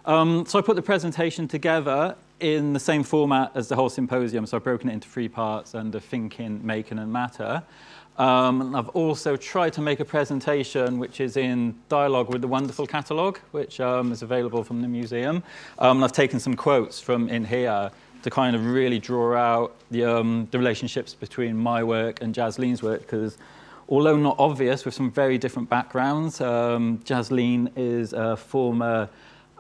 So I put the presentation together in the same format as the whole symposium. So I've broken it into 3 parts under thinking, making, and matter. I've also tried to make a presentation which is in dialogue with the wonderful catalogue, which is available from the museum. And I've taken some quotes from in here to kind of really draw out the relationships between my work and Jasleen's work, because although not obvious, with some very different backgrounds, Jasleen is a former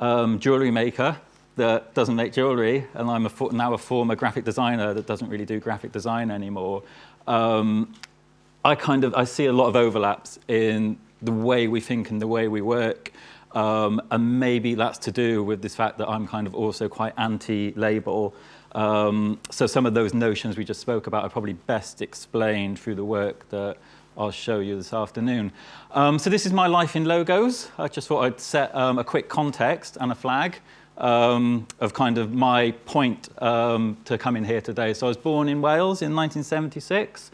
jewellery maker that doesn't make jewellery, and I'm now a former graphic designer that doesn't really do graphic design anymore. I see a lot of overlaps in the way we think and the way we work, and maybe that's to do with this fact that I'm kind of also quite anti-label. So some of those notions we just spoke about are probably best explained through the work that I'll show you this afternoon. So this is my life in logos. I just thought I'd set a quick context and a flag of kind of my point to come in here today. So I was born in Wales in 1976.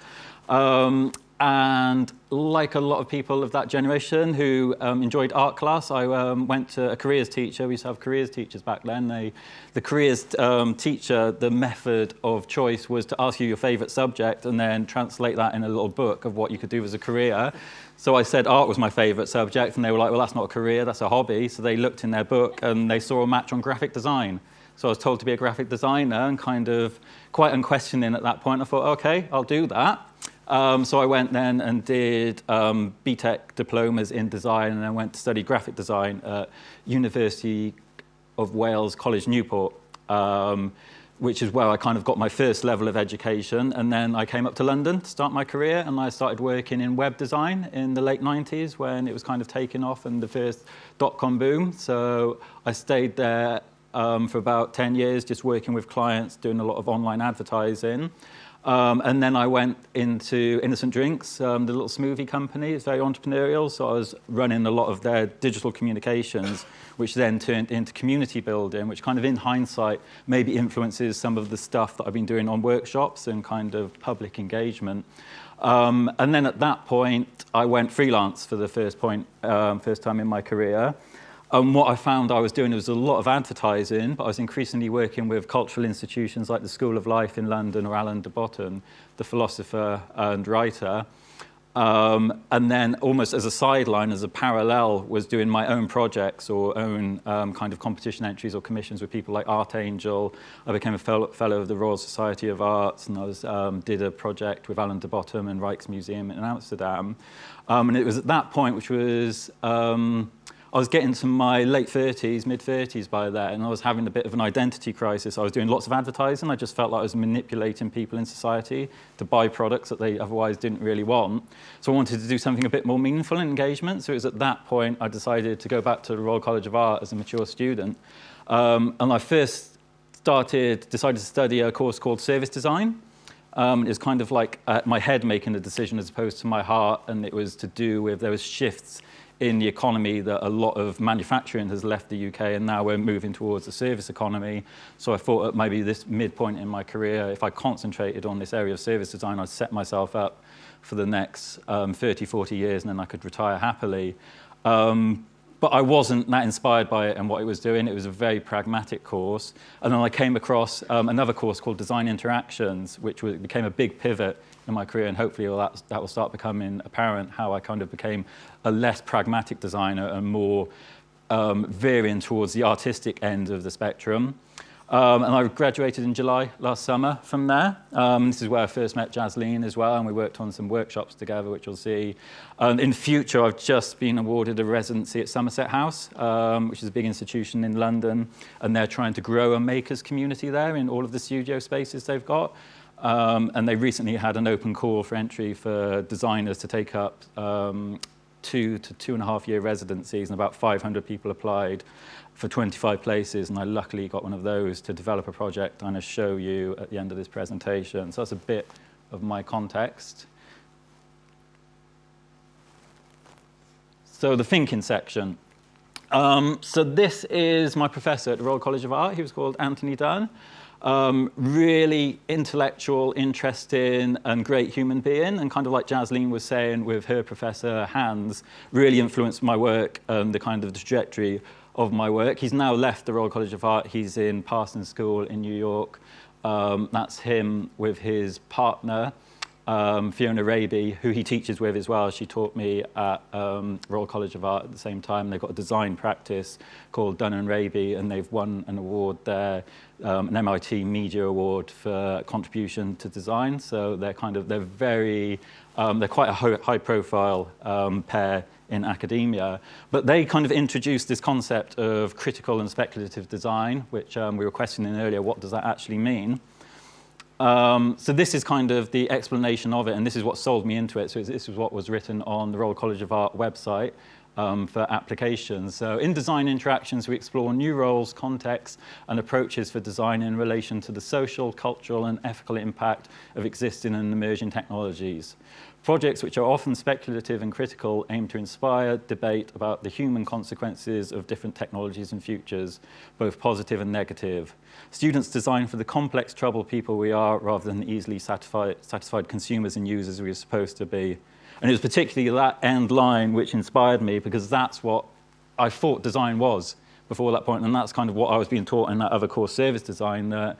And like a lot of people of that generation who enjoyed art class, I went to a careers teacher. We used to have careers teachers back then. The careers teacher, the method of choice was to ask you your favourite subject and then translate that in a little book of what you could do as a career. So I said art was my favourite subject, and they were like, well, that's not a career, that's a hobby. So they looked in their book and they saw a match on graphic design. So I was told to be a graphic designer, and kind of quite unquestioning at that point, I thought, OK, I'll do that. So I went then and did BTEC diplomas in design, and I went to study graphic design at University of Wales College Newport, which is where I kind of got my first level of education. And then I came up to London to start my career, and I started working in web design in the late 90s when it was kind of taking off and the first dot-com boom. So I stayed there for about 10 years, just working with clients, doing a lot of online advertising. And then I went into Innocent Drinks, the little smoothie company. It's very entrepreneurial, so I was running a lot of their digital communications, which then turned into community building, which kind of in hindsight maybe influences some of the stuff that I've been doing on workshops and kind of public engagement. And then at that point, I went freelance for the first time in my career. And what I found I was doing was a lot of advertising, but I was increasingly working with cultural institutions like the School of Life in London or Alan de Botton, the philosopher and writer. And then almost as a sideline, as a parallel, was doing my own projects or own kind of competition entries or commissions with people like Art Angel. I became a fellow of the Royal Society of Arts, and I did a project with Alan de Botton and Rijksmuseum in Amsterdam. And it was at that point, which was... I was getting to my late 30s, mid-30s by then, and I was having a bit of an identity crisis. I was doing lots of advertising. I just felt like I was manipulating people in society to buy products that they otherwise didn't really want. So I wanted to do something a bit more meaningful in engagement. So it was at that point I decided to go back to the Royal College of Art as a mature student. And I first decided to study a course called Service Design. It was kind of like my head making the decision as opposed to my heart, and it was to do with those shifts in the economy that a lot of manufacturing has left the UK, and now we're moving towards the service economy. So I thought at maybe this midpoint in my career, if I concentrated on this area of service design, I'd set myself up for the next 30, 40 years, and then I could retire happily. But I wasn't that inspired by it and what it was doing. It was a very pragmatic course. And then I came across another course called Design Interactions, which became a big pivot in my career, and hopefully that will start becoming apparent how I kind of became a less pragmatic designer and more veering towards the artistic end of the spectrum. And I graduated in July last summer from there. This is where I first met Jasleen as well, and we worked on some workshops together, which you'll see. In future, I've just been awarded a residency at Somerset House, which is a big institution in London, and they're trying to grow a makers community there in all of the studio spaces they've got. And they recently had an open call for entry for designers to take up 2 to 2.5 year residencies, and about 500 people applied for 25 places, and I luckily got one of those to develop a project I'm going to show you at the end of this presentation. So that's a bit of my context. So the thinking section. So this is my professor at the Royal College of Art. He was called Anthony Dunn. Really intellectual, interesting, and great human being, and kind of like Jasleen was saying with her professor Hans, really influenced my work and the kind of trajectory of my work. He's now left the Royal College of Art. He's in Parsons School in New York. That's him with his partner, Fiona Raby, who he teaches with as well. She taught me at Royal College of Art at the same time. They've got a design practice called Dunn and Raby, and they've won an award there, an MIT Media Award for contribution to design. So they're quite a high-profile pair in academia. But they kind of introduced this concept of critical and speculative design, which we were questioning earlier. What does that actually mean? So this is kind of the explanation of it, and this is what sold me into it. So this is what was written on the Royal College of Art website for applications. So in design interactions, we explore new roles, contexts, and approaches for design in relation to the social, cultural, and ethical impact of existing and emerging technologies. Projects which are often speculative and critical aim to inspire debate about the human consequences of different technologies and futures, both positive and negative. Students design for the complex, troubled people we are rather than the easily satisfied consumers and users we are supposed to be. And it was particularly that end line which inspired me, because that's what I thought design was before that point, and that's kind of what I was being taught in that other course, service design, that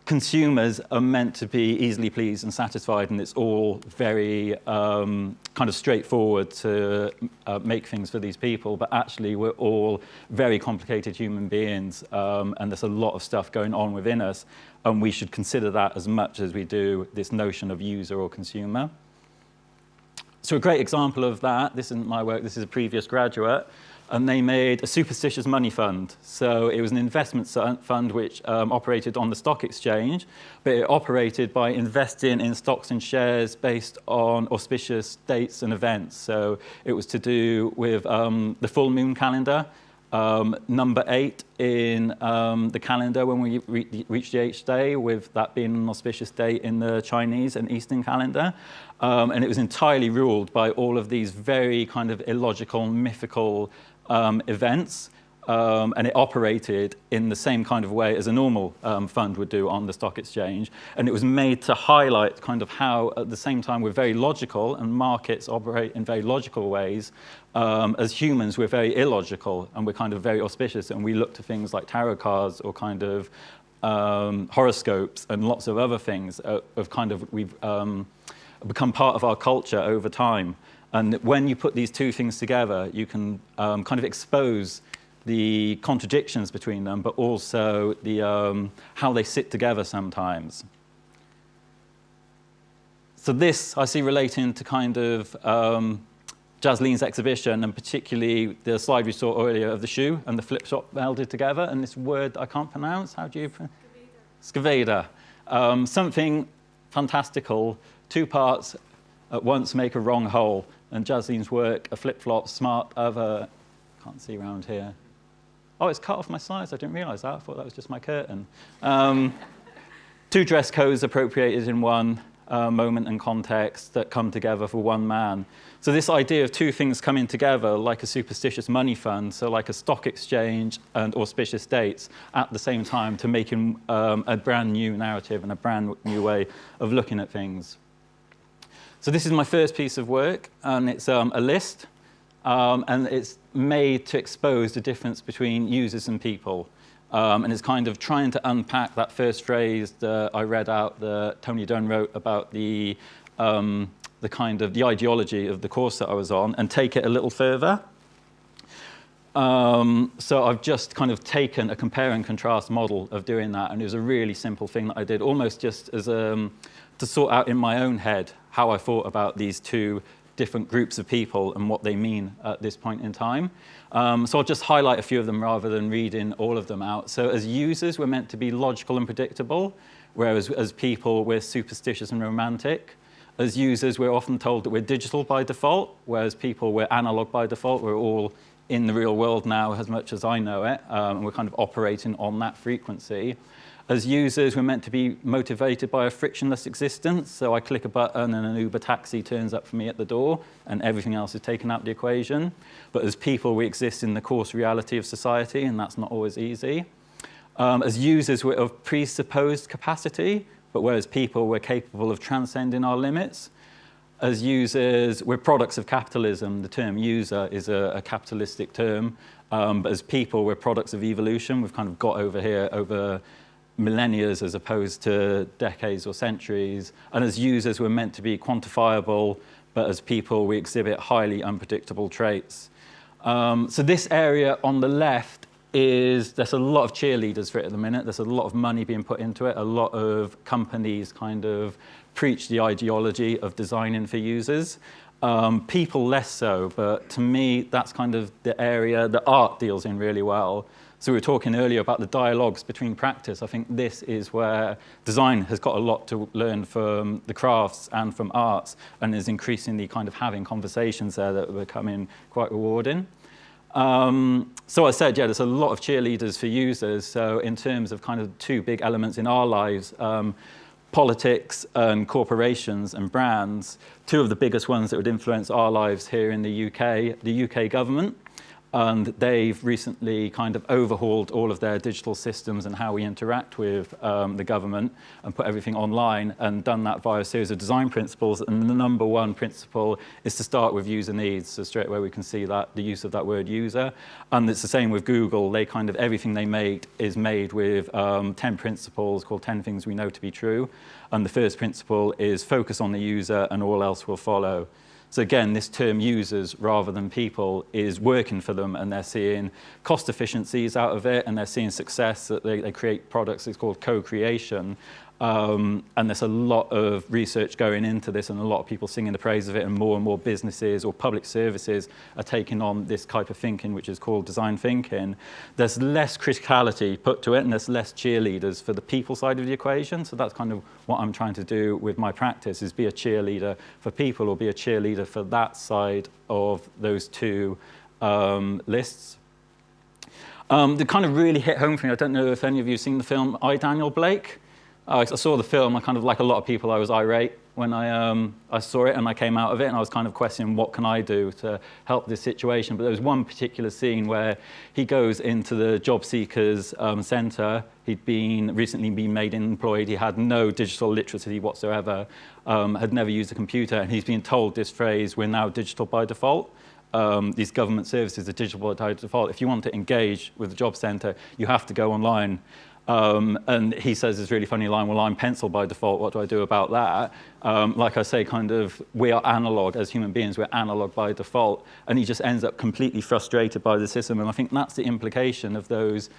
consumers are meant to be easily pleased and satisfied, and it's all very kind of straightforward to make things for these people, but actually we're all very complicated human beings, and there's a lot of stuff going on within us, and we should consider that as much as we do this notion of user or consumer. So a great example of that, this isn't my work, this is a previous graduate, and they made a superstitious money fund. So it was an investment fund which operated on the stock exchange, but it operated by investing in stocks and shares based on auspicious dates and events. So it was to do with the full moon calendar, number 8 in the calendar when we reach the 8th day, with that being an auspicious date in the Chinese and Eastern calendar. And it was entirely ruled by all of these very kind of illogical, mythical events, and it operated in the same kind of way as a normal fund would do on the stock exchange. And it was made to highlight kind of how, at the same time, we're very logical and markets operate in very logical ways. As humans, we're very illogical and we're kind of very auspicious, and we look to things like tarot cards or kind of horoscopes and lots of other things of kind of we've become part of our culture over time. And when you put these two things together, you can kind of expose the contradictions between them, but also the, how they sit together sometimes. So this I see relating to kind of Jasleen's exhibition, and particularly the slide we saw earlier of the shoe and the flip shop melded together, and this word I can't pronounce. How do you pronounce it? Scaveda. Something fantastical, two parts at once make a wrong whole. And Jasleen's work, a flip-flop, smart other, can't see around here. Oh, it's cut off my slides. I didn't realize that. I thought that was just my curtain. Two dress codes appropriated in one moment and context that come together for one man. So this idea of two things coming together, like a superstitious money fund, so like a stock exchange and auspicious dates at the same time, to making a brand new narrative and a brand new way of looking at things. So this is my first piece of work, and it's a list, and it's made to expose the difference between users and people. And it's kind of trying to unpack that first phrase that I read out that Tony Dunn wrote about the kind of the ideology of the course that I was on, and take it a little further. So I've just kind of taken a compare and contrast model of doing that, and it was a really simple thing that I did, almost just as to sort out in my own head how I thought about these two different groups of people and what they mean at this point in time. So I'll just highlight a few of them rather than reading all of them out. So as users, we're meant to be logical and predictable, whereas as people, we're superstitious and romantic. As users, we're often told that we're digital by default, whereas people, we're analog by default. We're all in the real world now, as much as I know it, and we're kind of operating on that frequency. As users, we're meant to be motivated by a frictionless existence. So I click a button and an Uber taxi turns up for me at the door, and everything else is taken out of the equation. But as people, we exist in the coarse reality of society, and that's not always easy. As users, we're of presupposed capacity, but whereas people, we're capable of transcending our limits. As users, we're products of capitalism. The term user is a capitalistic term. But as people, we're products of evolution. We've kind of got over here over millennia as opposed to decades or centuries. And as users, we're meant to be quantifiable, but as people, we exhibit highly unpredictable traits. So this area on the left there's a lot of cheerleaders for it at the minute. There's a lot of money being put into it. A lot of companies kind of preach the ideology of designing for users. People less so, but to me, that's kind of the area that art deals in really well. So we were talking earlier about the dialogues between practice. I think this is where design has got a lot to learn from the crafts and from arts, and is increasingly kind of having conversations there that are becoming quite rewarding. So I said, yeah, there's a lot of cheerleaders for users. So in terms of kind of two big elements in our lives, politics and corporations and brands, two of the biggest ones that would influence our lives here in the UK government. And they've recently kind of overhauled all of their digital systems and how we interact with the government and put everything online, and done that via a series of design principles. And the number one principle is to start with user needs. So straight away we can see that the use of that word user. And it's the same with Google. They kind of, everything they make is made with 10 principles called 10 things we know to be true. And the first principle is focus on the user and all else will follow. So again, this term users rather than people is working for them, and they're seeing cost efficiencies out of it, and they're seeing success, that they create products. It's called co-creation. And there's a lot of research going into this, and a lot of people singing the praise of it, and more businesses or public services are taking on this type of thinking, which is called design thinking. There's less criticality put to it, and there's less cheerleaders for the people side of the equation. So that's kind of what I'm trying to do with my practice, is be a cheerleader for people, or be a cheerleader for that side of those two lists. That kind of really hit home for me. I don't know if any of you have seen the film I, Daniel Blake. I saw the film. I kind of, like a lot of people, I was irate when I saw it, and I came out of it, and I was kind of questioning what can I do to help this situation. But there was one particular scene where he goes into the job seekers centre. He'd recently been made employed. He had no digital literacy whatsoever, had never used a computer, and he's been told this phrase, "We're now digital by default." These government services are digital by default. If you want to engage with the job centre, you have to go online. And he says this really funny line, well, I'm pencil by default, what do I do about that? Like I say, kind of, we are analog as human beings, we're analog by default. And he just ends up completely frustrated by the system. And I think that's the implication of those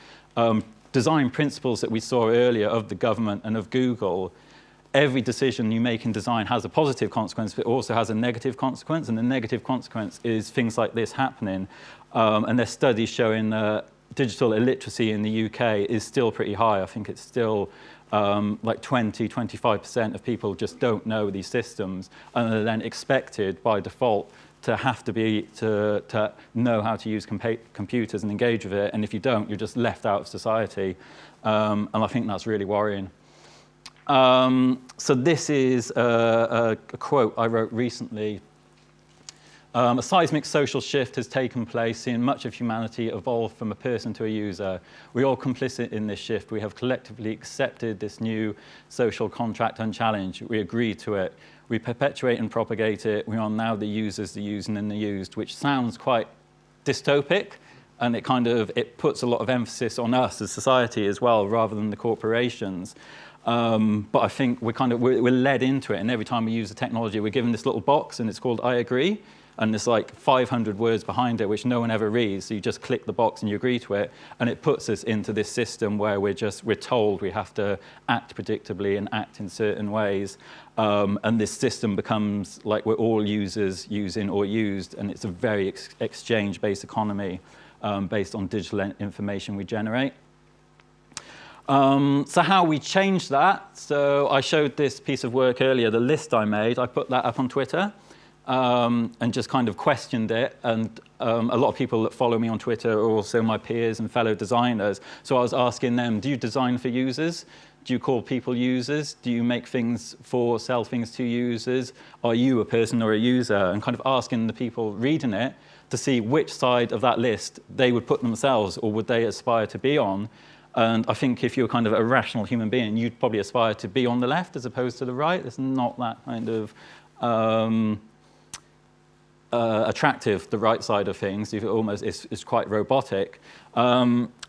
design principles that we saw earlier of the government and of Google. Every decision you make in design has a positive consequence, but it also has a negative consequence. And the negative consequence is things like this happening. And there's studies showing that digital illiteracy in the UK is still pretty high. I think it's still like 20–25% of people just don't know these systems, and are then expected by default to have to know how to use computers and engage with it. And if you don't, you're just left out of society. And I think that's really worrying. So this is a quote I wrote recently. A seismic social shift has taken place, seeing much of humanity evolve from a person to a user. We're all complicit in this shift. We have collectively accepted this new social contract unchallenged. We agree to it. We perpetuate and propagate it. We are now the users, the using and the used, which sounds quite dystopic, and it puts a lot of emphasis on us as society as well, rather than the corporations. But I think we're led into it, and every time we use the technology, we're given this little box, and it's called I agree. And there's like 500 words behind it, which no one ever reads. So you just click the box and you agree to it. And it puts us into this system where we're told we have to act predictably and act in certain ways. And this system becomes like we're all users, using or used. And it's a very exchange-based economy based on digital information we generate. So how we change that. So I showed this piece of work earlier, the list I made. I put that up on Twitter. And just kind of questioned it. And a lot of people that follow me on Twitter are also my peers and fellow designers. So I was asking them, do you design for users? Do you call people users? Do you make things sell things to users? Are you a person or a user? And kind of asking the people reading it to see which side of that list they would put themselves, or would they aspire to be on. And I think if you're kind of a rational human being, you'd probably aspire to be on the left as opposed to the right. There's not that kind of attractive, the right side of things. It's quite robotic.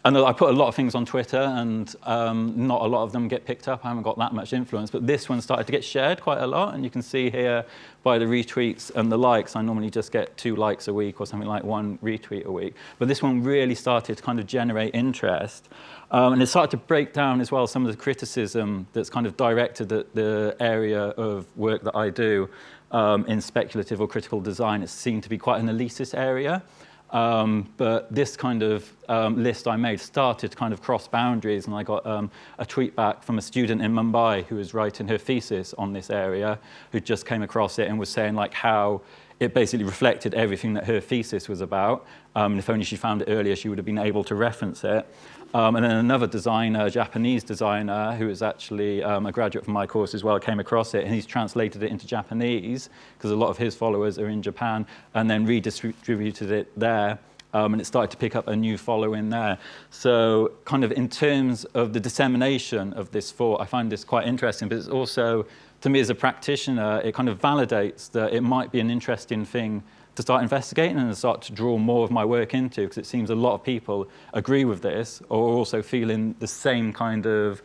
And I put a lot of things on Twitter, and not a lot of them get picked up. I haven't got that much influence, but this one started to get shared quite a lot. And you can see here by the retweets and the likes, I normally just get 2 likes a week or something like 1 retweet a week. But this one really started to kind of generate interest. And it started to break down as well some of the criticism that's kind of directed at the area of work that I do in speculative or critical design. It seemed to be quite an elitist area. But this kind of list I made started to kind of cross boundaries, and I got a tweet back from a student in Mumbai who was writing her thesis on this area, who just came across it and was saying like how it basically reflected everything that her thesis was about. And if only she found it earlier, she would have been able to reference it. And then another designer, a Japanese designer, who is actually a graduate from my course as well, came across it, and he's translated it into Japanese, because a lot of his followers are in Japan, and then redistributed it there, and it started to pick up a new following there. So kind of in terms of the dissemination of this thought, I find this quite interesting, but it's also, to me as a practitioner, it kind of validates that it might be an interesting thing to start investigating and start to draw more of my work into, because it seems a lot of people agree with this, or are also feeling the same kind of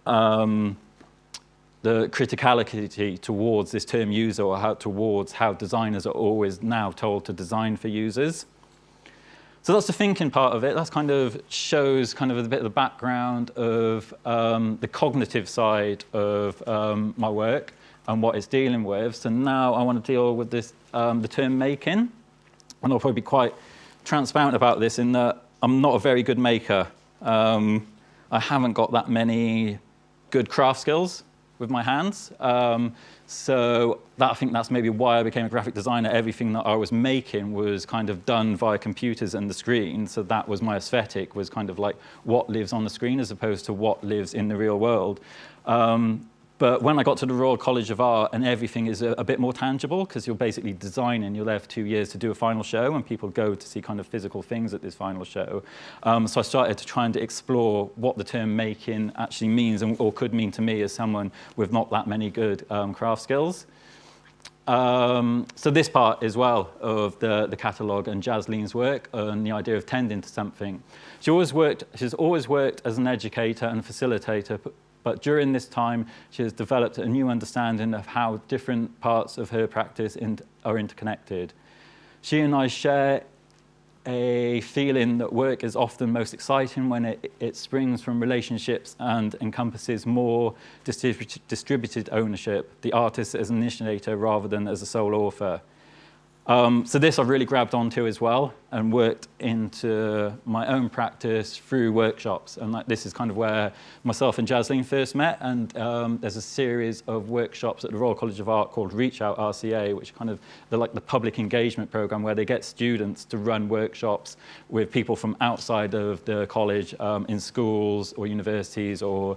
the criticality towards this term user, or towards how designers are always now told to design for users. So that's the thinking part of it. That kind of shows kind of a bit of the background of the cognitive side of my work and what it's dealing with. So now I want to deal with this, the term making. And I'll probably be quite transparent about this in that I'm not a very good maker. I haven't got that many good craft skills with my hands. So I think that's maybe why I became a graphic designer. Everything that I was making was kind of done via computers and the screen. So that was my aesthetic, was kind of like what lives on the screen as opposed to what lives in the real world. But when I got to the Royal College of Art, and everything is a bit more tangible, because you're basically designing, you're there for 2 years to do a final show, and people go to see kind of physical things at this final show. So I started to try and explore what the term making actually means, or could mean to me as someone with not that many good craft skills. So this part as well of the catalogue and Jasleen's work and the idea of tending to something. She's always worked as an educator and facilitator, but during this time, she has developed a new understanding of how different parts of her practice are interconnected. She and I share a feeling that work is often most exciting when it springs from relationships and encompasses more distributed ownership, the artist as an initiator rather than as a sole author. So this I've really grabbed onto as well, and worked into my own practice through workshops. And this is kind of where myself and Jasleen first met. And there's a series of workshops at the Royal College of Art called ReachOutRCA, which they're like the public engagement program, where they get students to run workshops with people from outside of the college, in schools or universities, or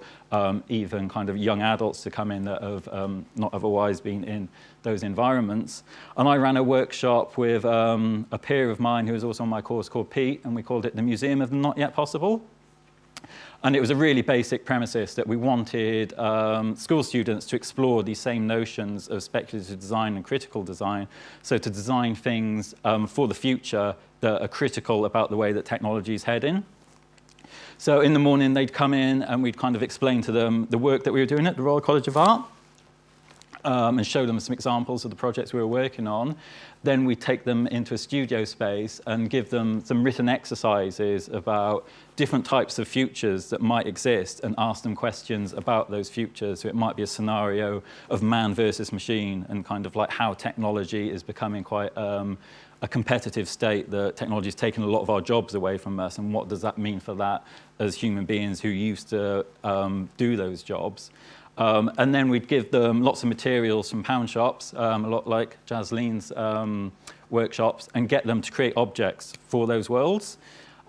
even kind of young adults to come in that have not otherwise been in those environments. And I ran a workshop with a peer of mine who was also on my course called Pete, and we called it the Museum of the Not Yet Possible. And it was a really basic premises that we wanted school students to explore these same notions of speculative design and critical design. So to design things for the future that are critical about the way that technology is heading. So in the morning they'd come in and we'd kind of explain to them the work that we were doing at the Royal College of Art. And show them some examples of the projects we were working on. Then we take them into a studio space and give them some written exercises about different types of futures that might exist, and ask them questions about those futures. So it might be a scenario of man versus machine, and kind of like how technology is becoming quite a competitive state, that technology is taking a lot of our jobs away from us, and what does that mean for that as human beings who used to do those jobs. And then we'd give them lots of materials from pound shops, a lot like Jasleen's workshops, and get them to create objects for those worlds.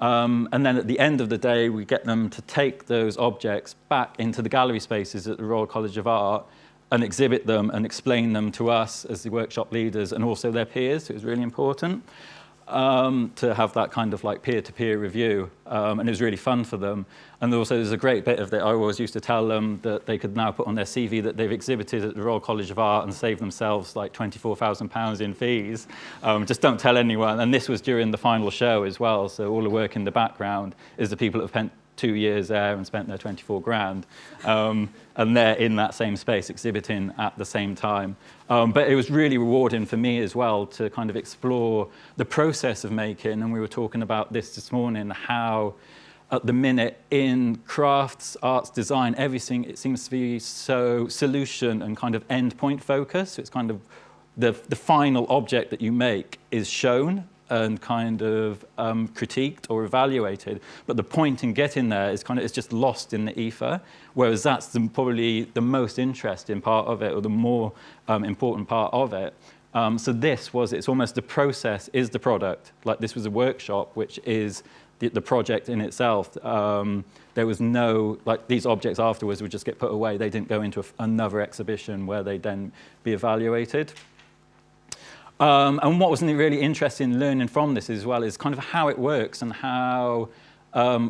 And then at the end of the day, we get them to take those objects back into the gallery spaces at the Royal College of Art and exhibit them and explain them to us as the workshop leaders and also their peers. So it was really important. to have that kind of like peer-to-peer review, and it was really fun for them. And also there's a great bit of that I always used to tell them that they could now put on their CV that they've exhibited at the Royal College of Art and saved themselves like £24,000 in fees. Just don't tell anyone. And this was during the final show as well, so all the work in the background is the people that have spent 2 years there and spent their 24 grand. And they're in that same space exhibiting at the same time. But it was really rewarding for me as well to kind of explore the process of making. And we were talking about this morning, how at the minute in crafts, arts, design, everything, it seems to be so solution and kind of endpoint focus. It's kind of the final object that you make is shown and kind of critiqued or evaluated, but the point in getting there is kind of, it's just lost in the ether, whereas that's probably the most interesting part of it, or the more important part of it. So it's almost the process is the product. Like this was a workshop, which is the project in itself. There was no, like these objects afterwards would just get put away. They didn't go into another exhibition where they'd then be evaluated. And what was really interesting learning from this as well is kind of how it works and how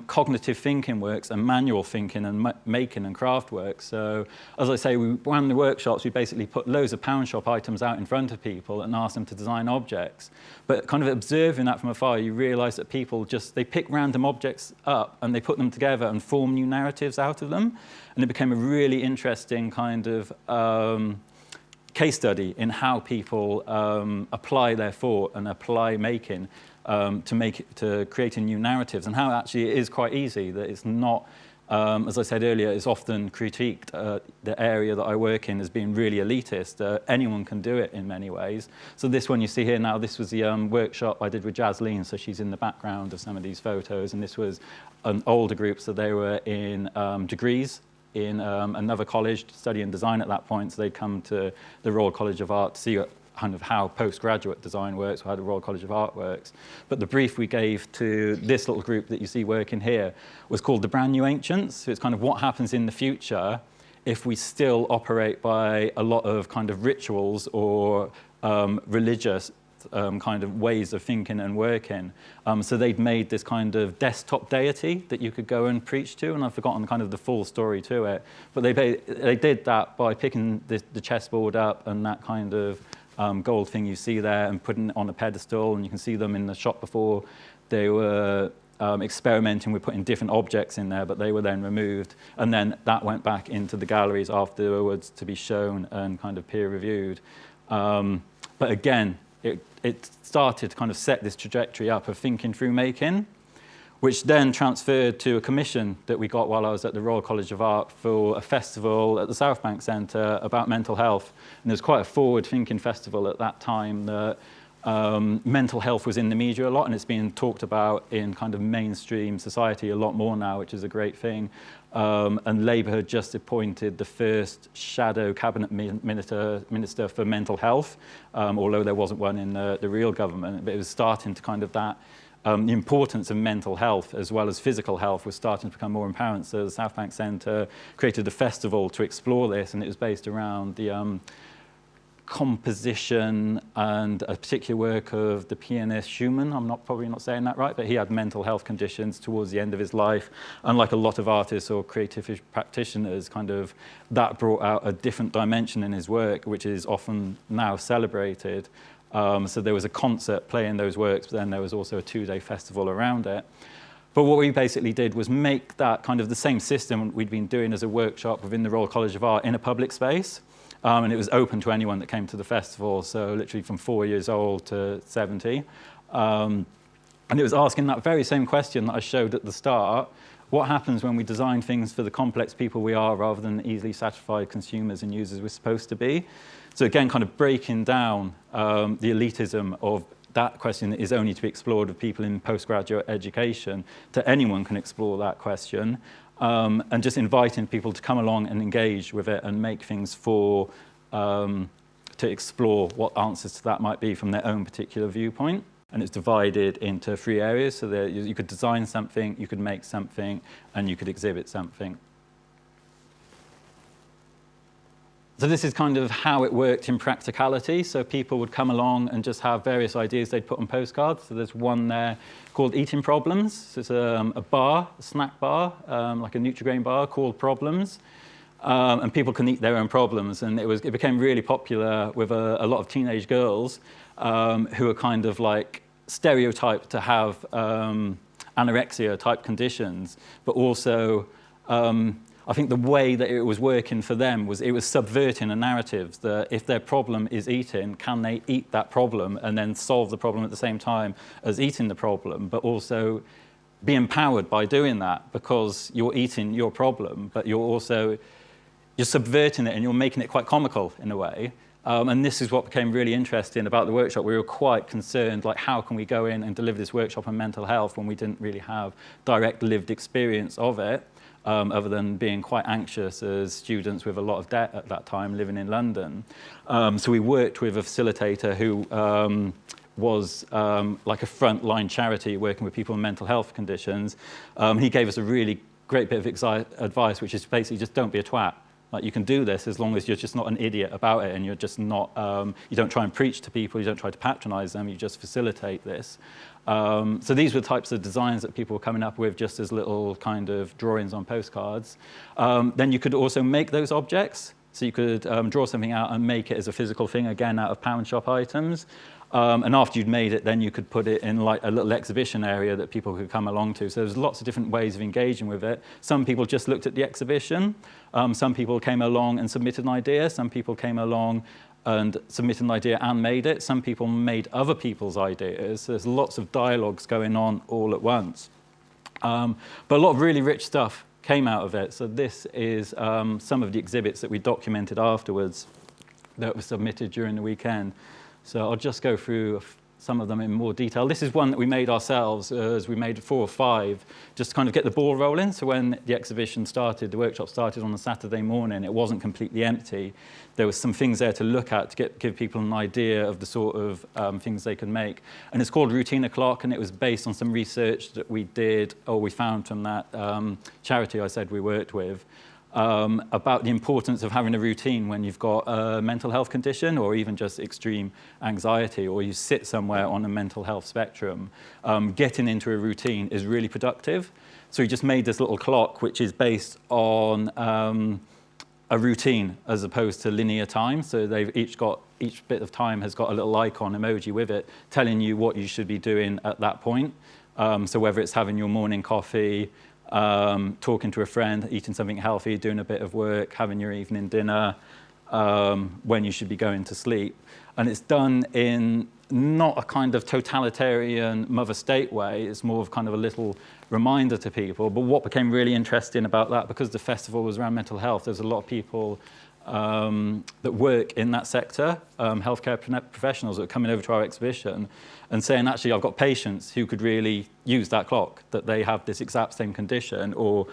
cognitive thinking works and manual thinking and making and craft works. So as I say, we ran the workshops, we basically put loads of pound shop items out in front of people and asked them to design objects. But kind of observing that from afar, you realise that people they pick random objects up and they put them together and form new narratives out of them. And it became a really interesting kind of case study in how people apply their thought and apply making to creating new narratives, and how actually it is quite easy, that it's not, as I said earlier, it's often critiqued, the area that I work in as being really elitist. Anyone can do it in many ways. So this one you see here now, this was the workshop I did with Jasleen, so she's in the background of some of these photos, and this was an older group, so they were in degrees in another college studying design at that point, so they'd come to the Royal College of Art to see kind of how postgraduate design works, or how the Royal College of Art works. But the brief we gave to this little group that you see working here was called the Brand New Ancients. So it's kind of what happens in the future if we still operate by a lot of kind of rituals or religious kind of ways of thinking and working. So they'd made this kind of desktop deity that you could go and preach to, and I've forgotten kind of the full story to it. But they did that by picking the chessboard up and that kind of gold thing you see there and putting it on a pedestal, and you can see them in the shop before. They were experimenting with putting different objects in there, but they were then removed. And then that went back into the galleries afterwards to be shown and kind of peer reviewed. But again, it started to kind of set this trajectory up of thinking through making, which then transferred to a commission that we got while I was at the Royal College of Art for a festival at the South Bank Centre about mental health. And there was quite a forward-thinking festival at that time that mental health was in the media a lot, and it's being talked about in kind of mainstream society a lot more now, which is a great thing. And Labour had just appointed the first shadow cabinet minister for mental health, although there wasn't one in the real government. But it was starting to kind of that, the importance of mental health as well as physical health was starting to become more apparent. So the South Bank Centre created a festival to explore this, and it was based around the composition and a particular work of the pianist Schumann. I'm probably not saying that right, but he had mental health conditions towards the end of his life. And like a lot of artists or creative practitioners, kind of that brought out a different dimension in his work, which is often now celebrated. So there was a concert playing those works, but then there was also a 2-day festival around it. But what we basically did was make that kind of the same system we'd been doing as a workshop within the Royal College of Art in a public space. And it was open to anyone that came to the festival, so literally from 4 years old to 70. And it was asking that very same question that I showed at the start. What happens when we design things for the complex people we are rather than the easily satisfied consumers and users we're supposed to be? So again, kind of breaking down the elitism of that question that is only to be explored with people in postgraduate education, to anyone can explore that question. And just inviting people to come along and engage with it and make things to explore what answers to that might be from their own particular viewpoint. And it's divided into 3 areas, so that you could design something, you could make something, and you could exhibit something. So this is kind of how it worked in practicality. So people would come along and just have various ideas they'd put on postcards. So there's one there called Eating Problems. So it's a bar, a snack bar, like a Nutri-Grain bar called Problems. And people can eat their own problems. And it became really popular with a lot of teenage girls who are kind of like stereotyped to have anorexia-type conditions, but also I think the way that it was working for them was it was subverting a narrative that if their problem is eating, can they eat that problem and then solve the problem at the same time as eating the problem, but also be empowered by doing that because you're eating your problem, but you're subverting it and you're making it quite comical in a way. And this is what became really interesting about the workshop. We were quite concerned, like, how can we go in and deliver this workshop on mental health when we didn't really have direct lived experience of it? Other than being quite anxious as students with a lot of debt at that time living in London. So we worked with a facilitator who was like a frontline charity working with people with mental health conditions. He gave us a really great bit of advice, which is basically just don't be a twat. Like, you can do this as long as you're just not an idiot about it and you're just not, you don't try and preach to people, you don't try to patronize them, you just facilitate this. So these were the types of designs that people were coming up with just as little kind of drawings on postcards. Then you could also make those objects. So you could draw something out and make it as a physical thing, again, out of pound shop items. And after you'd made it, then you could put it in like a little exhibition area that people could come along to. So there's lots of different ways of engaging with it. Some people just looked at the exhibition. Some people came along and submitted an idea. Some people came along and submitted an idea and made it. Some people made other people's ideas. So there's lots of dialogues going on all at once. But a lot of really rich stuff came out of it. So this is some of the exhibits that we documented afterwards that were submitted during the weekend. So I'll just go through some of them in more detail. This is one that we made ourselves, as we made 4 or 5, just to kind of get the ball rolling. So when the exhibition started, the workshop started on a Saturday morning, it wasn't completely empty. There was some things there to look at to give people an idea of the sort of things they could make. And it's called Routine Oclock, and it was based on some research that we did, or we found from that charity I said we worked with. About the importance of having a routine when you've got a mental health condition or even just extreme anxiety, or you sit somewhere on a mental health spectrum. Getting into a routine is really productive. So we just made this little clock which is based on a routine as opposed to linear time. So they've each bit of time has got a little icon emoji with it telling you what you should be doing at that point. So whether it's having your morning coffee, talking to a friend, eating something healthy, doing a bit of work, having your evening dinner, when you should be going to sleep. And it's done in not a kind of totalitarian mother state way, it's more of kind of a little reminder to people. But what became really interesting about that, because the festival was around mental health, there's a lot of people that work in that sector, healthcare professionals that are coming over to our exhibition and saying, actually, I've got patients who could really use that clock, that they have this exact same condition, or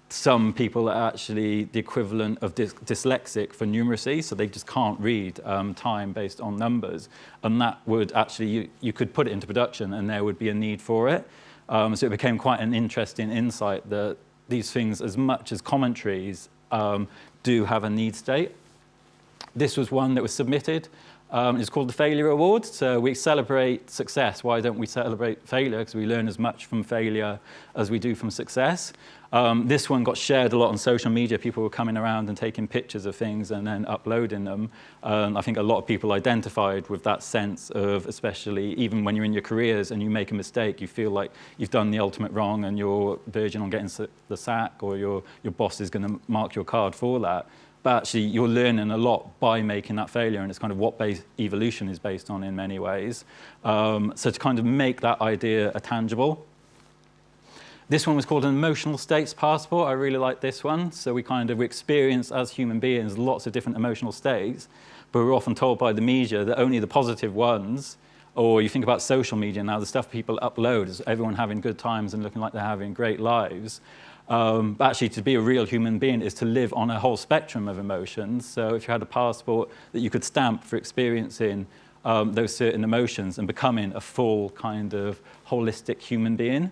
some people are actually the equivalent of dyslexic for numeracy, so they just can't read time based on numbers. And that would actually, you could put it into production and there would be a need for it. So it became quite an interesting insight that these things, as much as commentaries, do have a need state. This was one that was submitted. It's called the FEGLI Reward. So we celebrate success. Why don't we celebrate failure? Because we learn as much from failure as we do from success. This one got shared a lot on social media. People were coming around and taking pictures of things and then uploading them. I think a lot of people identified with that sense of, especially even when you're in your careers and you make a mistake, you feel like you've done the ultimate wrong and you're verging on getting the sack, or your boss is going to mark your card for that. But actually, you're learning a lot by making that failure, and it's kind of what evolution is based on in many ways. So to kind of make that idea a tangible. This one was called an emotional states passport. I really like this one. So we experience as human beings lots of different emotional states, but we're often told by the media that only the positive ones, or you think about social media now, the stuff people upload is everyone having good times and looking like they're having great lives. But actually, to be a real human being is to live on a whole spectrum of emotions. So if you had a passport that you could stamp for experiencing those certain emotions and becoming a full kind of holistic human being.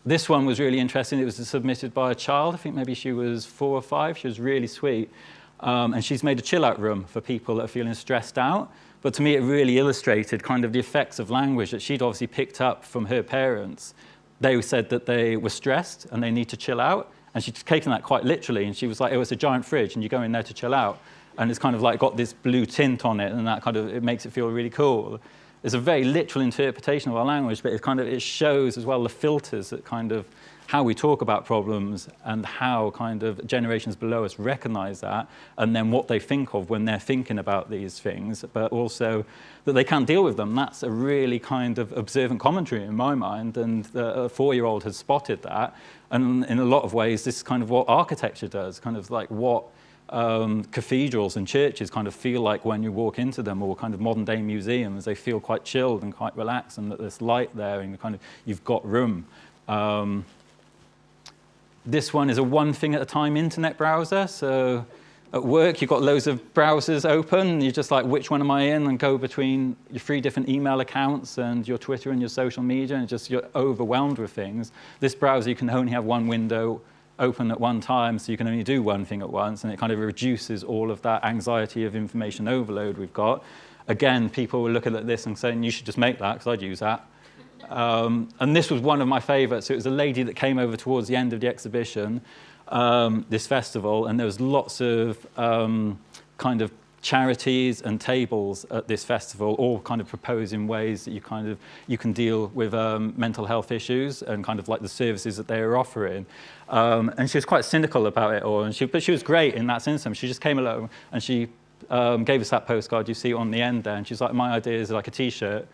This one was really interesting. It was submitted by a child. I think maybe she was 4 or 5. She was really sweet. And she's made a chill-out room for people that are feeling stressed out. But to me, it really illustrated kind of the effects of language that she'd obviously picked up from her parents. They said that they were stressed and they need to chill out. And she'd taken that quite literally. And she was like, oh, it's a giant fridge and you go in there to chill out. And it's kind of like got this blue tint on it, and that kind of, it makes it feel really cool. It's a very literal interpretation of our language, but it shows as well the filters that kind of how we talk about problems and how kind of generations below us recognize that, and then what they think of when they're thinking about these things, but also that they can't deal with them. That's a really kind of observant commentary in my mind, and a 4-year-old has spotted that. And in a lot of ways, this is kind of what architecture does, kind of like what cathedrals and churches kind of feel like when you walk into them, or kind of modern day museums. They feel quite chilled and quite relaxed, and that there's light there and kind of you've got room. This one is a one thing at a time internet browser. So at work, you've got loads of browsers open, and you're just like, which one am I in? And go between your 3 different email accounts and your Twitter and your social media, and just you're overwhelmed with things. This browser, you can only have one window open at one time, so you can only do one thing at once, and it kind of reduces all of that anxiety of information overload we've got. Again, people were looking at this and saying, you should just make that, because I'd use that. And this was one of my favorites. It was a lady that came over towards the end of the exhibition, this festival, and there was lots of kind of charities and tables at this festival, all kind of proposing ways that you can deal with mental health issues and kind of like the services that they were offering. And she was quite cynical about it all, but she was great in that sense. She just came along and she gave us that postcard you see on the end there, and she's like, my idea is like a t-shirt,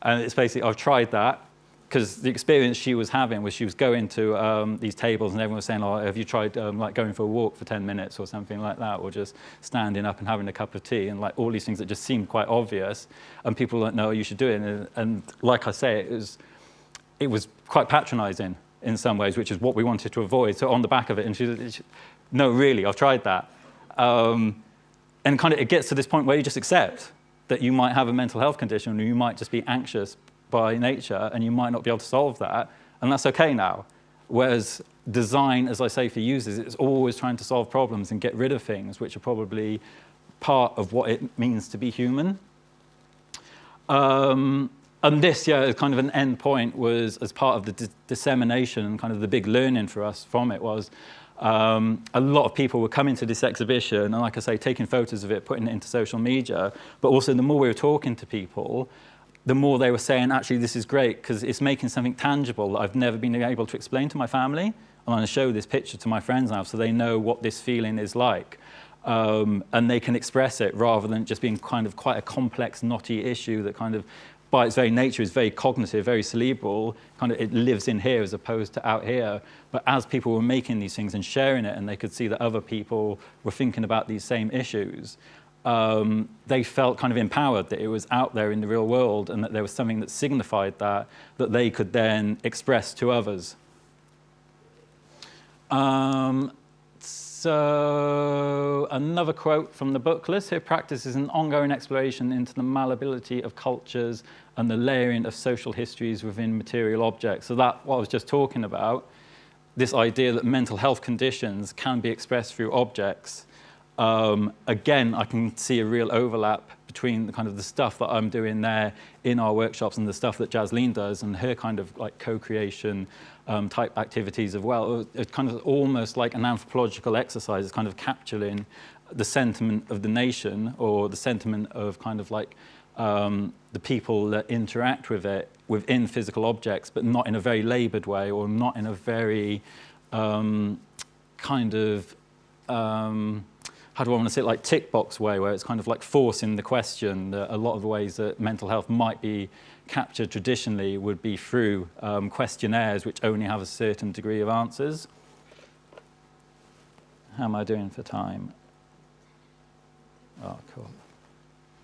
and it's basically, I've tried that. Because the experience she was having was she was going to these tables and everyone was saying, oh, have you tried like going for a walk for 10 minutes or something like that, or just standing up and having a cup of tea, and like all these things that just seemed quite obvious, and people were like, no, you should do it. And like I say, it was quite patronizing in some ways, which is what we wanted to avoid. So on the back of it, and she no, really, I've tried that. And kind of it gets to this point where you just accept that you might have a mental health condition, or you might just be anxious by nature, and you might not be able to solve that, and that's okay now. Whereas design, as I say, for users, it's always trying to solve problems and get rid of things, which are probably part of what it means to be human. And this, yeah, kind of an end point was, as part of the dissemination, and kind of the big learning for us from it was, a lot of people were coming to this exhibition, and like I say, taking photos of it, putting it into social media, but also the more we were talking to people, the more they were saying, actually, this is great, because it's making something tangible that I've never been able to explain to my family. I'm going to show this picture to my friends now so they know what this feeling is like. And they can express it rather than just being kind of quite a complex, knotty issue that kind of, by its very nature, is very cognitive, very cerebral. Kind of, it lives in here as opposed to out here. But as people were making these things and sharing it, and they could see that other people were thinking about these same issues, they felt kind of empowered that it was out there in the real world, and that there was something that signified that they could then express to others. So another quote from the book list here: practice is an ongoing exploration into the malleability of cultures and the layering of social histories within material objects. So that, what I was just talking about, this idea that mental health conditions can be expressed through objects. Again, I can see a real overlap between the kind of the stuff that I'm doing there in our workshops and the stuff that Jasleen does and her kind of like co-creation type activities as well. It's kind of almost like an anthropological exercise. It's kind of capturing the sentiment of the nation, or the sentiment of kind of like the people that interact with it within physical objects, but not in a very labored way, or not in a very kind of how do I want to say it, like tick box way, where it's kind of like forcing the question. A lot of the ways that mental health might be captured traditionally would be through questionnaires which only have a certain degree of answers. How am I doing for time? Oh, cool.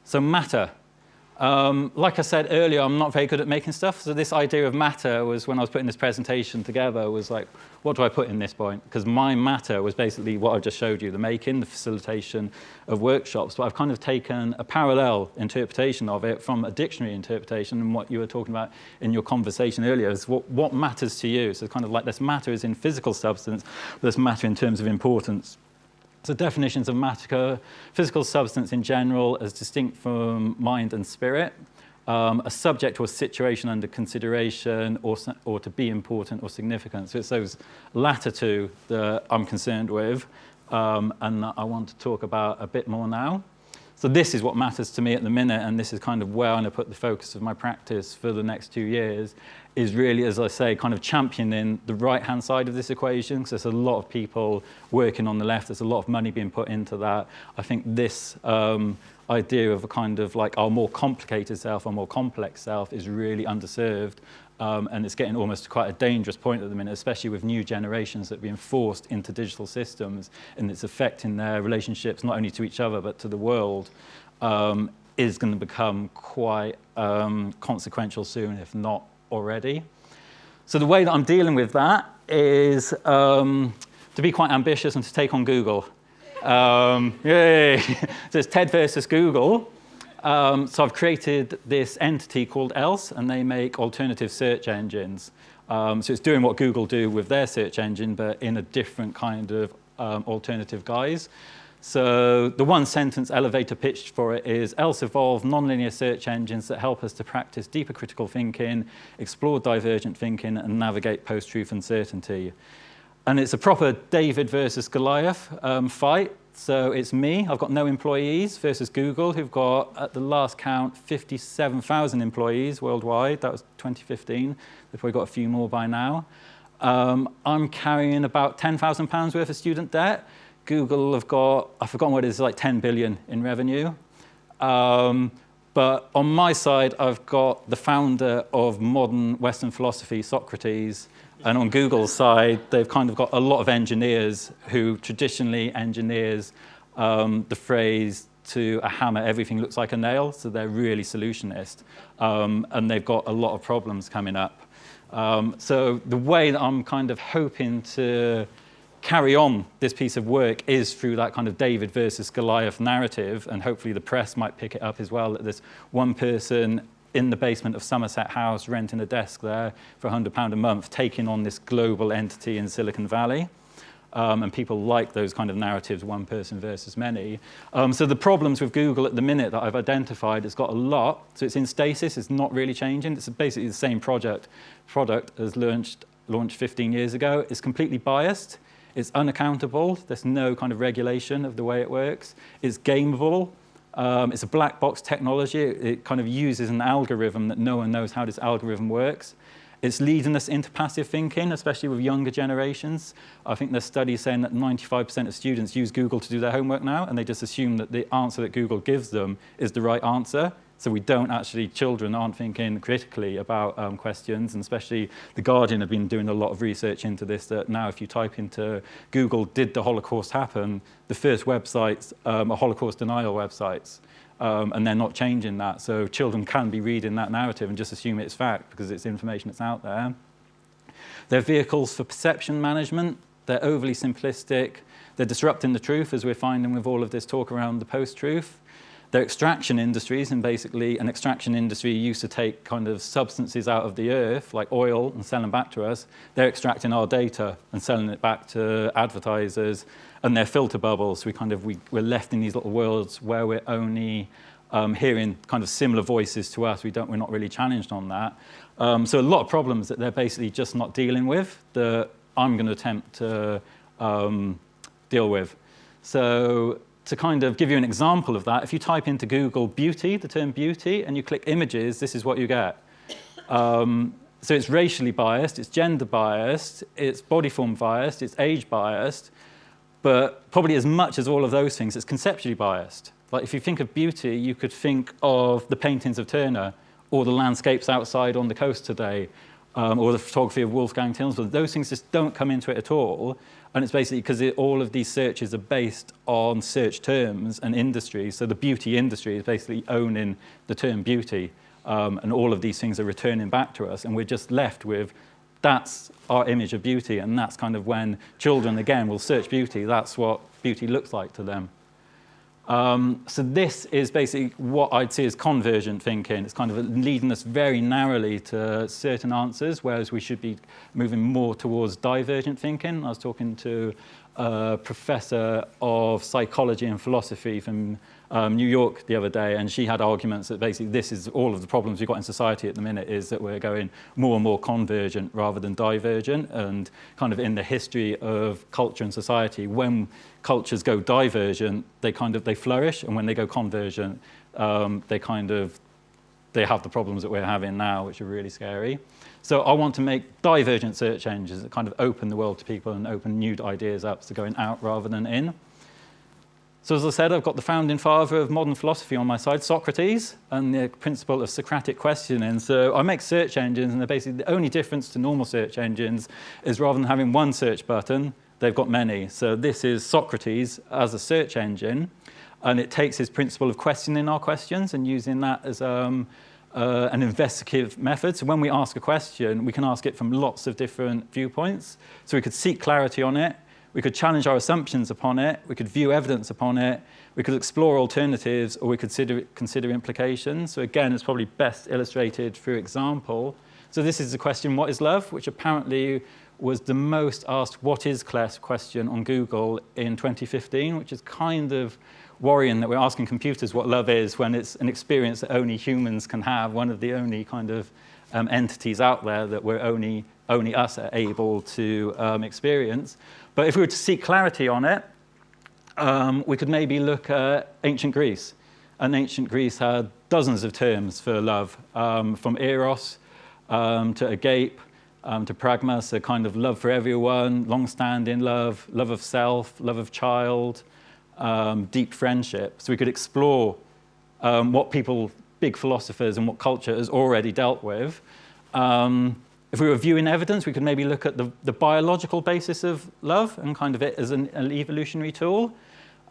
So matter. Like I said earlier, I'm not very good at making stuff. So this idea of matter was, when I was putting this presentation together, was like, what do I put in this point? Because my matter was basically what I just showed you, the making, the facilitation of workshops. But I've kind of taken a parallel interpretation of it from a dictionary interpretation, and what you were talking about in your conversation earlier is what matters to you. So kind of like this matter is in physical substance, but this matter in terms of importance. So definitions of matter, physical substance in general as distinct from mind and spirit, a subject or situation under consideration or to be important or significant. So it's those latter two that I'm concerned with and that I want to talk about a bit more now. So this is what matters to me at the minute, and this is kind of where I'm going to put the focus of my practice for the next 2 years, is really, as I say, kind of championing the right-hand side of this equation, because there's a lot of people working on the left, there's a lot of money being put into that. I think this idea of a kind of like our more complicated self, our more complex self is really underserved, and it's getting almost to quite a dangerous point at the minute, especially with new generations that are being forced into digital systems, and it's affecting their relationships not only to each other but to the world, is going to become quite consequential soon, if not already. So the way that I'm dealing with that is to be quite ambitious and to take on Google. Yay! So it's TED versus Google. So I've created this entity called ELSE, and they make alternative search engines. So it's doing what Google do with their search engine, but in a different kind of alternative guise. So the one sentence elevator pitch for it is, ELSE evolved nonlinear search engines that help us to practice deeper critical thinking, explore divergent thinking, and navigate post-truth uncertainty. And it's a proper David versus Goliath fight. So it's me, I've got no employees, versus Google, who've got, at the last count, 57,000 employees worldwide. That was 2015. They've probably got a few more by now. I'm carrying about £10,000 worth of student debt. Google have got, I've forgotten what it is, like 10 billion in revenue. But on my side, I've got the founder of modern Western philosophy, Socrates. And on Google's side, they've kind of got a lot of engineers who traditionally engineers the phrase to a hammer, everything looks like a nail. So they're really solutionist. And they've got a lot of problems coming up. So the way that I'm kind of hoping to carry on this piece of work is through that kind of David versus Goliath narrative. And hopefully the press might pick it up as well, that there's one person in the basement of Somerset House, renting a desk there for £100 a month, taking on this global entity in Silicon Valley. And people like those kind of narratives, one person versus many. So the problems with Google at the minute that I've identified, it's got a lot. So it's in stasis, it's not really changing. It's basically the same product as launched 15 years ago. It's completely biased. It's unaccountable. There's no kind of regulation of the way it works. It's gameable. It's a black box technology. It kind of uses an algorithm that no one knows how this algorithm works. It's leading us into passive thinking, especially with younger generations. I think there's studies saying that 95% of students use Google to do their homework now, and they just assume that the answer that Google gives them is the right answer. So we don't actually, children aren't thinking critically about questions, and especially The Guardian have been doing a lot of research into this, that now if you type into Google, did the Holocaust happen, the first websites are Holocaust denial websites, and they're not changing that. So children can be reading that narrative and just assume it's fact because it's information that's out there. They're vehicles for perception management. They're overly simplistic. They're disrupting the truth, as we're finding with all of this talk around the post-truth. They're extraction industries, and basically an extraction industry used to take kind of substances out of the earth, like oil, and sell them back to us. They're extracting our data and selling it back to advertisers, and they're filter bubbles. We're left in these little worlds where we're only hearing kind of similar voices to us. We're not really challenged on that. So a lot of problems that they're basically just not dealing with that I'm going to attempt to deal with. So to kind of give you an example of that, if you type into Google beauty, the term beauty, and you click images, this is what you get. So it's racially biased, it's gender biased, it's body form biased, it's age biased, but probably as much as all of those things, it's conceptually biased. Like if you think of beauty, you could think of the paintings of Turner, or the landscapes outside on the coast today, or the photography of Wolfgang Tillmans. Those things just don't come into it at all. And it's basically because all of these searches are based on search terms and industries. So the beauty industry is basically owning the term beauty. And all of these things are returning back to us. And we're just left with, that's our image of beauty. And that's kind of when children, again, will search beauty. That's what beauty looks like to them. So this is basically what I'd see as convergent thinking. It's kind of leading us very narrowly to certain answers, whereas we should be moving more towards divergent thinking. I was talking to a professor of psychology and philosophy from New York the other day, and she had arguments that basically this is all of the problems we've got in society at the minute is that we're going more and more convergent rather than divergent, and kind of in the history of culture and society, when cultures go divergent, they flourish, and when they go convergent, they have the problems that we're having now, which are really scary. So I want to make divergent search engines that kind of open the world to people and open new ideas up, so going out rather than in. So as I said, I've got the founding father of modern philosophy on my side, Socrates, and the principle of Socratic Question. And so I make search engines, and they're basically the only difference to normal search engines is rather than having one search button, they've got many. So this is Socrates as a search engine, and it takes his principle of questioning our questions and using that as an investigative method. So when we ask a question, we can ask it from lots of different viewpoints. So we could seek clarity on it, we could challenge our assumptions upon it, we could view evidence upon it, we could explore alternatives, or we could consider implications. So again, it's probably best illustrated through example. So this is the question, what is love? Which apparently was the most asked what is question on Google in 2015, which is kind of worrying that we're asking computers what love is when it's an experience that only humans can have, one of the only kind of entities out there that we're only us are able to experience. But if we were to seek clarity on it, we could maybe look at ancient Greece. And ancient Greece had dozens of terms for love, from eros to agape, to pragma, so kind of love for everyone, long-standing love, love of self, love of child, deep friendship. So we could explore what people, big philosophers, and what culture has already dealt with. If we were viewing evidence, we could maybe look at the biological basis of love and kind of it as an evolutionary tool.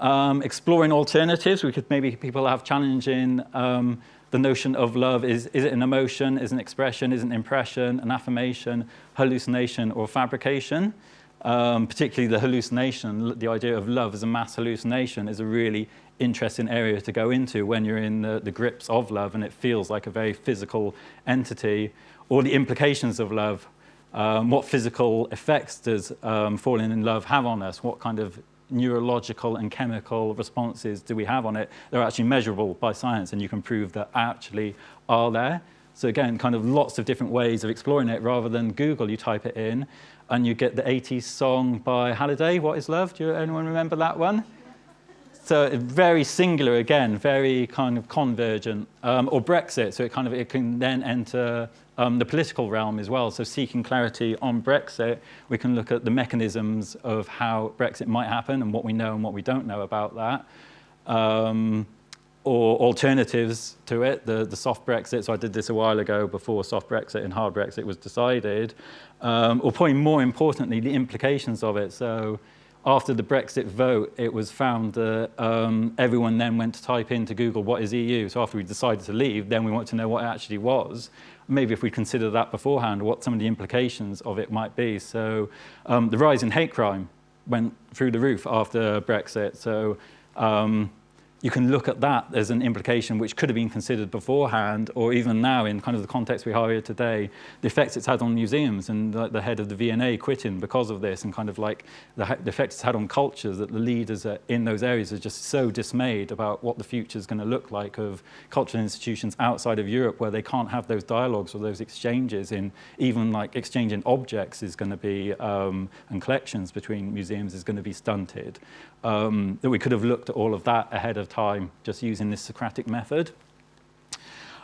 Exploring alternatives, we could maybe people have challenging the notion of love. Is it an emotion, is it an expression, is it an impression, an affirmation, hallucination, or fabrication? Particularly the hallucination, the idea of love as a mass hallucination is a really interesting area to go into when you're in the grips of love and it feels like a very physical entity. Or the implications of love. What physical effects does falling in love have on us? What kind of neurological and chemical responses do we have on it? They're actually measurable by science, and you can prove that actually are there. So again, kind of lots of different ways of exploring it. Rather than Google, you type it in, and you get the 80s song by Halliday, What is Love? Do anyone remember that one? So very singular again, very kind of convergent. Or Brexit, so it can then enter the political realm as well. So seeking clarity on Brexit, we can look at the mechanisms of how Brexit might happen and what we know and what we don't know about that. Or alternatives to it, the soft Brexit. So I did this a while ago before soft Brexit and hard Brexit was decided. Or probably more importantly, the implications of it. So after the Brexit vote, it was found that everyone then went to type into Google, what is EU? So after we decided to leave, then we wanted to know what it actually was. Maybe if we consider that beforehand, what some of the implications of it might be. So the rise in hate crime went through the roof after Brexit. So you can look at that as an implication which could have been considered beforehand, or even now in kind of the context we have here today, the effects it's had on museums, and the head of the V&A quitting because of this, and kind of like the effects it's had on cultures, that the leaders in those areas are just so dismayed about what the future is going to look like of cultural institutions outside of Europe, where they can't have those dialogues or those exchanges, in even like exchanging objects is going to be, and collections between museums is going to be stunted. That we could have looked at all of that ahead of time just using this Socratic method.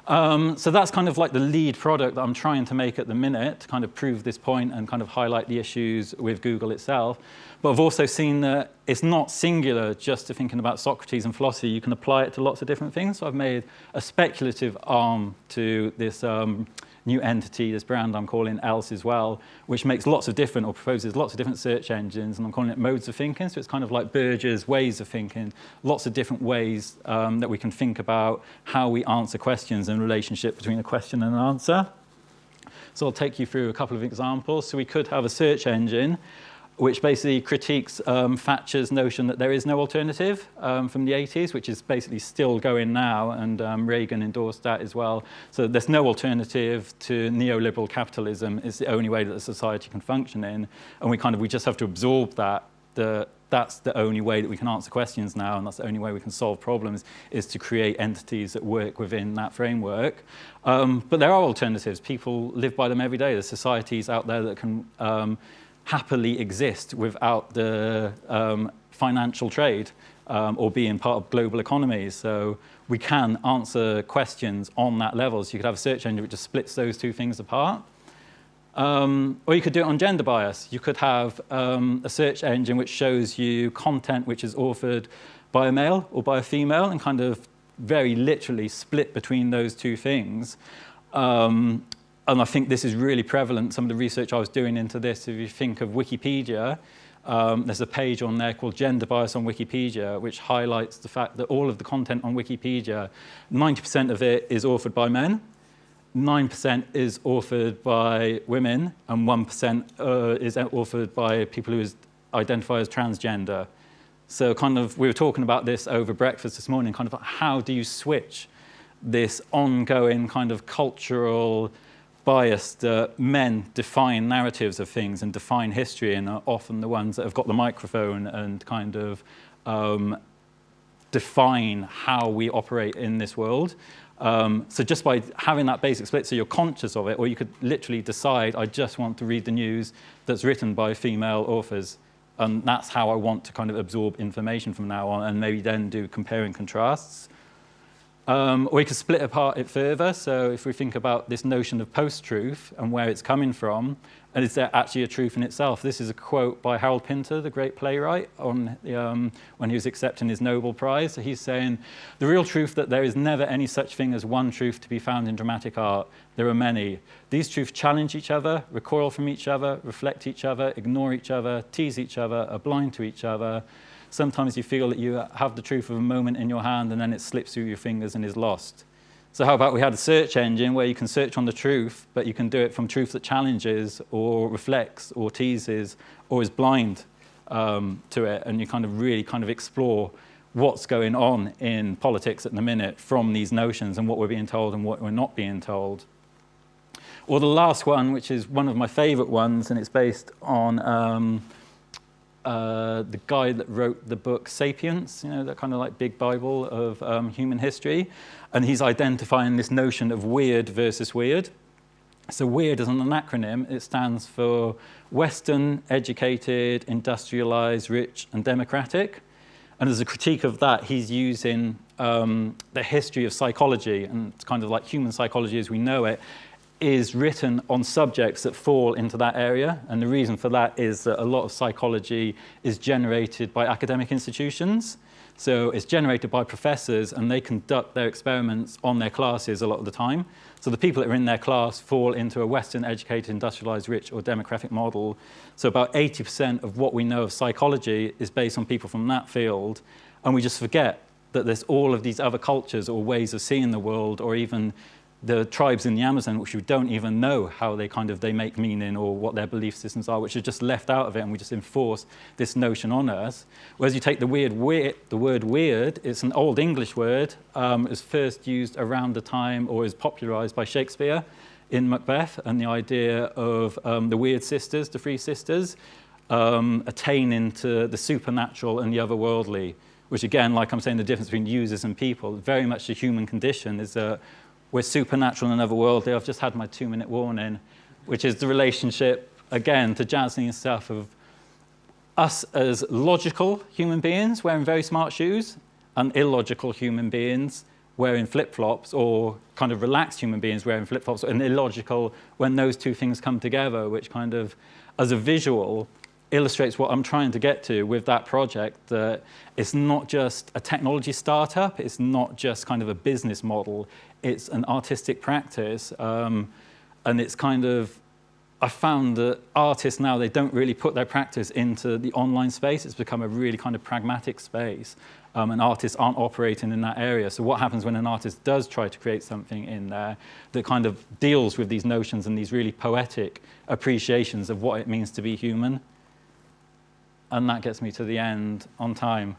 So that's kind of like the lead product that I'm trying to make at the minute, to kind of prove this point and kind of highlight the issues with Google itself. But I've also seen that it's not singular just to thinking about Socrates and philosophy. You can apply it to lots of different things. So I've made a speculative arm to this new entity, this brand I'm calling Else as well, which makes lots of different, or proposes lots of different search engines, and I'm calling it modes of thinking. So it's kind of like Berger's ways of thinking, lots of different ways that we can think about how we answer questions and relationship between a question and an answer. So I'll take you through a couple of examples. So we could have a search engine which basically critiques Thatcher's notion that there is no alternative from the 80s, which is basically still going now, and Reagan endorsed that as well. So there's no alternative to neoliberal capitalism. It's the only way that a society can function in, and we just have to absorb that that that's the only way that we can answer questions now, and that's the only way we can solve problems, is to create entities that work within that framework. But there are alternatives. People live by them every day. There's societies out there that can happily exist without the financial trade or being part of global economies. So we can answer questions on that level. So you could have a search engine which just splits those two things apart. Or you could do it on gender bias. You could have a search engine which shows you content which is authored by a male or by a female, and kind of very literally split between those two things. And I think this is really prevalent. Some of the research I was doing into this, if you think of Wikipedia, there's a page on there called Gender Bias on Wikipedia, which highlights the fact that all of the content on Wikipedia, 90% of it is authored by men, 9% is authored by women, and 1% is authored by people who identify as transgender. So kind of, we were talking about this over breakfast this morning, kind of how do you switch this ongoing kind of cultural bias that men define narratives of things and define history, and are often the ones that have got the microphone and kind of define how we operate in this world. So just by having that basic split, so you're conscious of it, or you could literally decide, I just want to read the news that's written by female authors, and that's how I want to kind of absorb information from now on, and maybe then do compare and contrasts. Or you could split apart it further. So if we think about this notion of post-truth and where it's coming from, and is there actually a truth in itself? This is a quote by Harold Pinter, the great playwright, on when he was accepting his Nobel Prize. So he's saying, the real truth that there is never any such thing as one truth to be found in dramatic art. There are many. These truths challenge each other, recoil from each other, reflect each other, ignore each other, tease each other, are blind to each other. Sometimes you feel that you have the truth of a moment in your hand and then it slips through your fingers and is lost. So how about we had a search engine where you can search on the truth, but you can do it from truth that challenges or reflects or teases or is blind to it, and you kind of really kind of explore what's going on in politics at the minute from these notions and what we're being told and what we're not being told. Or the last one, which is one of my favorite ones, and it's based on the guy that wrote the book *Sapiens*, you know, that kind of like big Bible of human history, and he's identifying this notion of weird versus weird. So weird is an acronym. It stands for Western, Educated, Industrialized, Rich, and Democratic. And as a critique of that, he's using the history of psychology, and it's kind of like human psychology as we know it, is written on subjects that fall into that area. And the reason for that is that a lot of psychology is generated by academic institutions. So it's generated by professors, and they conduct their experiments on their classes a lot of the time. So the people that are in their class fall into a Western, educated, industrialized, rich, or democratic model. So about 80% of what we know of psychology is based on people from that field. And we just forget that there's all of these other cultures or ways of seeing the world, or even the tribes in the Amazon, which we don't even know how they make meaning or what their belief systems are, which are just left out of it, and we just enforce this notion on us. Whereas you take the word weird, it's an Old English word. It was first used around the time, or is popularized by Shakespeare in Macbeth, and the idea of the weird sisters, the three sisters, attaining to the supernatural and the otherworldly, which again, like I'm saying, the difference between users and people, very much the human condition is that we're supernatural and otherworldly. I've just had my 2-minute warning, which is the relationship, again, to Jasleen's stuff of us as logical human beings wearing very smart shoes, and illogical human beings wearing flip-flops, or kind of relaxed human beings wearing flip-flops, and illogical when those two things come together, which kind of, as a visual, illustrates what I'm trying to get to with that project, that it's not just a technology startup, it's not just kind of a business model, it's an artistic practice, and it's kind of, I found that artists now, they don't really put their practice into the online space. It's become a really kind of pragmatic space, and artists aren't operating in that area. So what happens when an artist does try to create something in there that kind of deals with these notions and these really poetic appreciations of what it means to be human? And that gets me to the end on time.